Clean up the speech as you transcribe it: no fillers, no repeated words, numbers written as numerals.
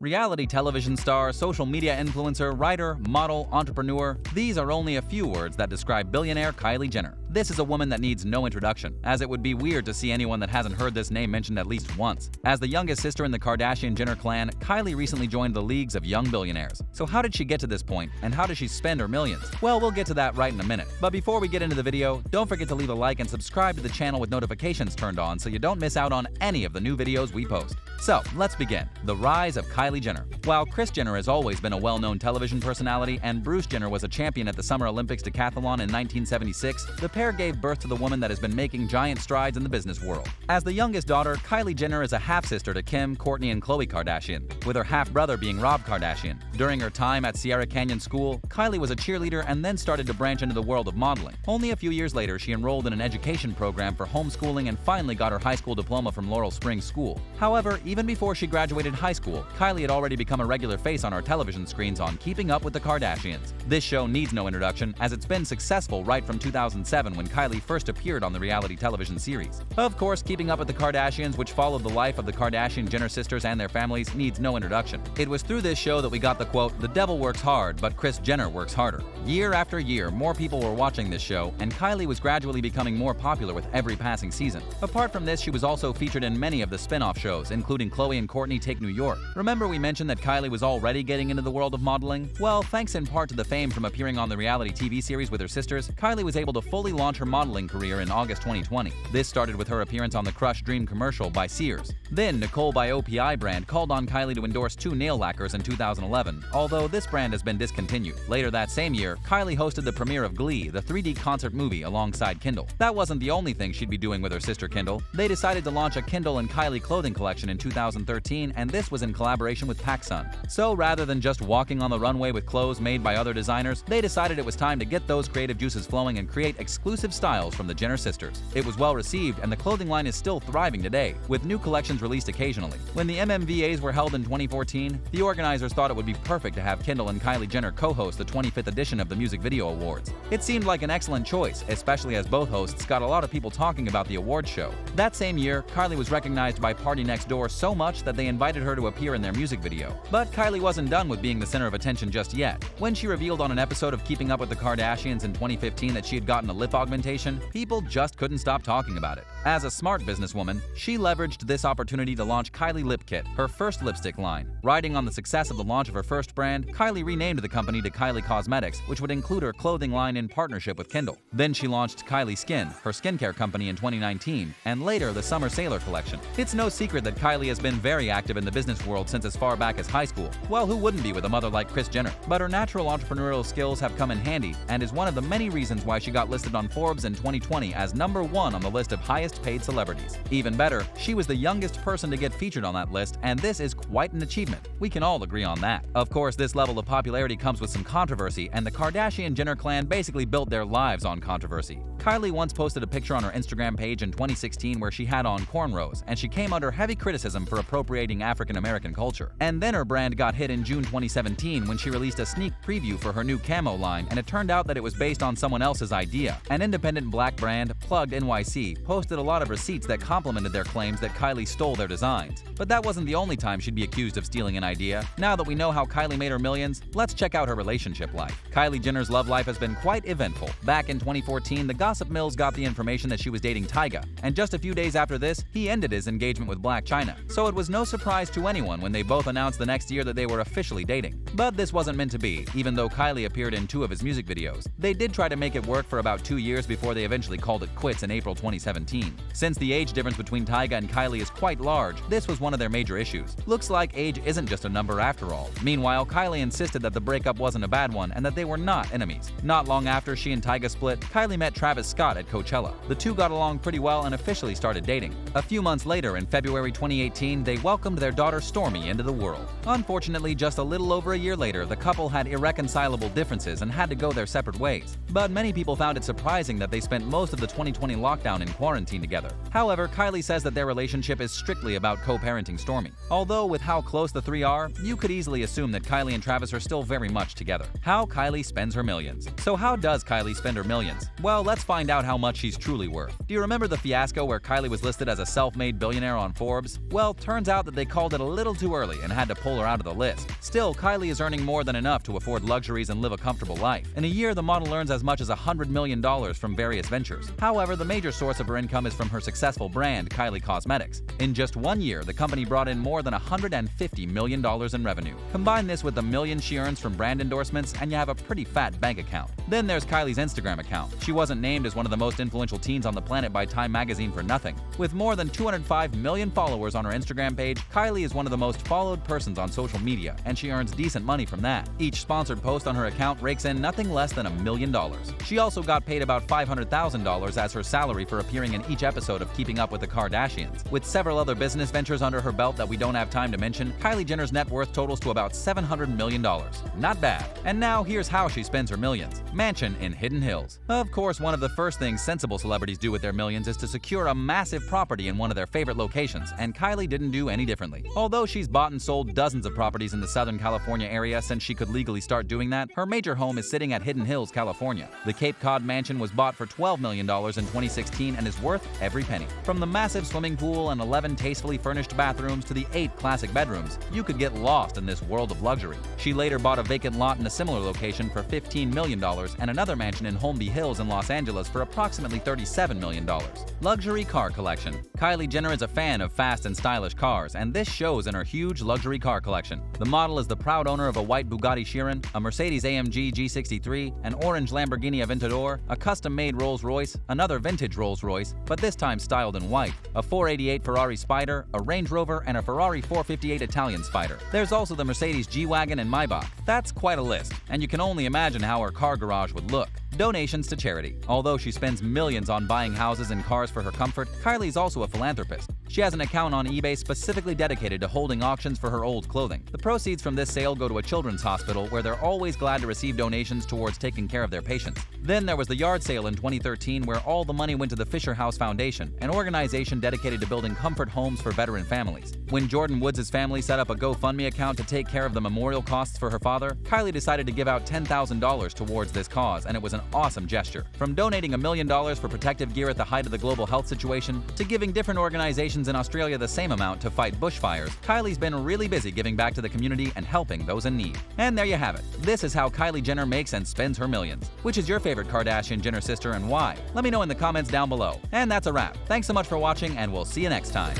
Reality television star, social media influencer, writer, model, entrepreneur, these are only a few words that describe billionaire Kylie Jenner. This is a woman that needs no introduction, as it would be weird to see anyone that hasn't heard this name mentioned at least once. As the youngest sister in the Kardashian-Jenner clan, Kylie recently joined the leagues of young billionaires. So how did she get to this point, and how does she spend her millions? Well, we'll get to that right in a minute. But before we get into the video, don't forget to leave a like and subscribe to the channel with notifications turned on so you don't miss out on any of the new videos we post. So, let's begin. The rise of Kylie Jenner. While Kris Jenner has always been a well-known television personality and Bruce Jenner was a champion at the Summer Olympics decathlon in 1976, the pair gave birth to the woman that has been making giant strides in the business world. As the youngest daughter, Kylie Jenner is a half-sister to Kim, Kourtney, and Khloe Kardashian, with her half-brother being Rob Kardashian. During her time at Sierra Canyon School, Kylie was a cheerleader and then started to branch into the world of modeling. Only a few years later, she enrolled in an education program for homeschooling and finally got her high school diploma from Laurel Springs School. However, even before she graduated high school, Kylie had already become a regular face on our television screens on Keeping Up with the Kardashians. This show needs no introduction, as it's been successful right from 2007 when Kylie first appeared on the reality television series. Of course, Keeping Up with the Kardashians, which followed the life of the Kardashian-Jenner sisters and their families, needs no introduction. It was through this show that we got the quote, "The devil works hard, but Kris Jenner works harder." Year after year, more people were watching this show, and Kylie was gradually becoming more popular with every passing season. Apart from this, she was also featured in many of the spin-off shows, including Khloe and Kourtney Take New York. Remember we mentioned that Kylie was already getting into the world of modeling? Well, thanks in part to the fame from appearing on the reality TV series with her sisters, Kylie was able to fully launch her modeling career in August 2020. This started with her appearance on the Crush Dream commercial by Sears. Then, Nicole by OPI brand called on Kylie to endorse 2 nail lacquers in 2011, although this brand has been discontinued. Later that same year, Kylie hosted the premiere of Glee, the 3D concert movie, alongside Kendall. That wasn't the only thing she'd be doing with her sister Kendall. They decided to launch a Kendall and Kylie clothing collection in 2013, and this was in collaboration with PacSun. So rather than just walking on the runway with clothes made by other designers, they decided it was time to get those creative juices flowing and create exclusive styles from the Jenner sisters. It was well received, and the clothing line is still thriving today, with new collections released occasionally. When the MMVAs were held in 2014, the organizers thought it would be perfect to have Kendall and Kylie Jenner co-host the 25th edition of the Music Video Awards. It seemed like an excellent choice, especially as both hosts got a lot of people talking about the awards show. That same year, Kylie was recognized by Party Next Door so much that they invited her to appear in their music video. But Kylie wasn't done with being the center of attention just yet. When she revealed on an episode of Keeping Up with the Kardashians in 2015 that she had gotten a lip augmentation, people just couldn't stop talking about it. As a smart businesswoman, she leveraged this opportunity to launch Kylie Lip Kit, her first lipstick line. Riding on the success of the launch of her first brand, Kylie renamed the company to Kylie Cosmetics, which would include her clothing line in partnership with Kendall. Then she launched Kylie Skin, her skincare company, in 2019, and later the Summer Sailor collection. It's no secret that Kylie has been very active in the business world since as far back as high school. Well, who wouldn't be with a mother like Kris Jenner? But her natural entrepreneurial skills have come in handy and is one of the many reasons why she got listed on Forbes in 2020 as #1 on the list of highest paid celebrities. Even better, she was the youngest person to get featured on that list, and this is quite an achievement. We can all agree on that. Of course, this level of popularity comes with some controversy, and the Kardashian-Jenner clan basically built their lives on controversy. Kylie once posted a picture on her Instagram page in 2016 where she had on cornrows, and she came under heavy criticism for appropriating African-American culture. And then her brand got hit in June 2017 when she released a sneak preview for her new camo line, and it turned out that it was based on someone else's idea. An independent black brand, Plugged NYC, posted a lot of receipts that complimented their claims that Kylie stole their designs. But that wasn't the only time she'd be accused of stealing an idea. Now that we know how Kylie made her millions, let's check out her relationship life. Kylie Jenner's love life has been quite eventful. Back in 2014, the gossip mills got the information that she was dating Tyga, and just a few days after this, he ended his engagement with Blac Chyna. So it was no surprise to anyone when they both announced the next year that they were officially dating. But this wasn't meant to be, even though Kylie appeared in 2 of his music videos. They did try to make it work for about 2 years before they eventually called it quits in April 2017. Since the age difference between Tyga and Kylie is quite large, this was one of their major issues. Looks like age isn't just a number after all. Meanwhile, Kylie insisted that the breakup wasn't a bad one and that they were not enemies. Not long after she and Tyga split, Kylie met Travis Scott at Coachella. The two got along pretty well and officially started dating. A few months later, in February 2018, they welcomed their daughter Stormi into the world. Unfortunately, just a little over a year later, the couple had irreconcilable differences and had to go their separate ways. But many people found it surprising that they spent most of the 2020 lockdown in quarantine together. However, Kylie says that their relationship is strictly about co-parenting Stormi. Although with how close the three are, you could easily assume that Kylie and Travis are still very much together. How Kylie spends her millions. So how does Kylie spend her millions? Well, let's find out how much she's truly worth. Do you remember the fiasco where Kylie was listed as a self-made billionaire on Forbes? Well, turns out that they called it a little too early and had to pull her out of the list. Still, Kylie is earning more than enough to afford luxuries and live a comfortable life. In a year, the model earns as much as $100 million from various ventures. However, the major source of her income is from her successful brand, Kylie Cosmetics. In just 1 year, the company brought in more than $150 million in revenue. Combine this with the millions she earns from brand endorsements, and you have a pretty fat bank account. Then there's Kylie's Instagram account. She wasn't named as one of the most influential teens on the planet by Time magazine for nothing. With more than 205 million followers on her Instagram page, Kylie is one of the most followed persons on social media, and she earns decent money from that. Each sponsored post on her account rakes in nothing less than $1 million. She also got paid about $500,000 as her salary for appearing in each episode of Keeping Up with the Kardashians. With several other business ventures under her belt that we don't have time to mention, Kylie Jenner's net worth totals to about $700 million. Not bad. And now here's how she spends her millions. Mansion in Hidden Hills. Of course, one of the first things sensible celebrities do with their millions is to secure a massive property in one of their favorite locations, and Kylie didn't do any differently. Although she's bought and sold dozens of properties in the Southern California area since she could legally start doing that, her major home is sitting at Hidden Hills, California. The Cape Cod mansion was bought for $12 million in 2016 and is worth every penny. From the massive swimming pool and 11 tastefully furnished bathrooms to the 8 classic bedrooms, you could get lost in this world of luxury. She later bought a vacant lot in a similar location for $15 million and another mansion in Holmby Hills in Los Angeles for approximately $37 million. Luxury car collection. Kylie Jenner is a fan of fast and stylish cars, and this shows in her huge luxury car collection. The model is the proud owner of a white Bugatti Chiron, a Mercedes-AMG G63, an orange Lamborghini Aventador, a custom-made Rolls-Royce, another vintage Rolls-Royce, but this time styled in white, a 488 Ferrari Spider, a Range Rover, and a Ferrari 458 Italian Spider. There's also the Mercedes G-Wagon and Maybach. That's quite a list, and you can only imagine how her car garage would look. Donations to charity. Although she spends millions on buying houses and cars for her comfort, Kylie's also a philanthropist. She has an account on eBay specifically dedicated to holding auctions for her old clothing. The proceeds from this sale go to a children's hospital where they're always glad to receive donations towards taking care of their patients. Then there was the yard sale in 2013 where all the money went to the Fisher House Foundation, an organization dedicated to building comfort homes for veteran families. When Jordan Woods' family set up a GoFundMe account to take care of the memorial costs for her father, Kylie decided to give out $10,000 towards this cause, and it was an awesome gesture. From donating $1 million for protective gear at the height of the global health situation, to giving different organizations in Australia the same amount to fight bushfires, Kylie's been really busy giving back to the community and helping those in need. And there you have it. This is how Kylie Jenner makes and spends her millions. Which is your favorite Kardashian-Jenner sister and why? Let me know in the comments down below. And that's a wrap. Thanks so much for watching, and we'll see you next time.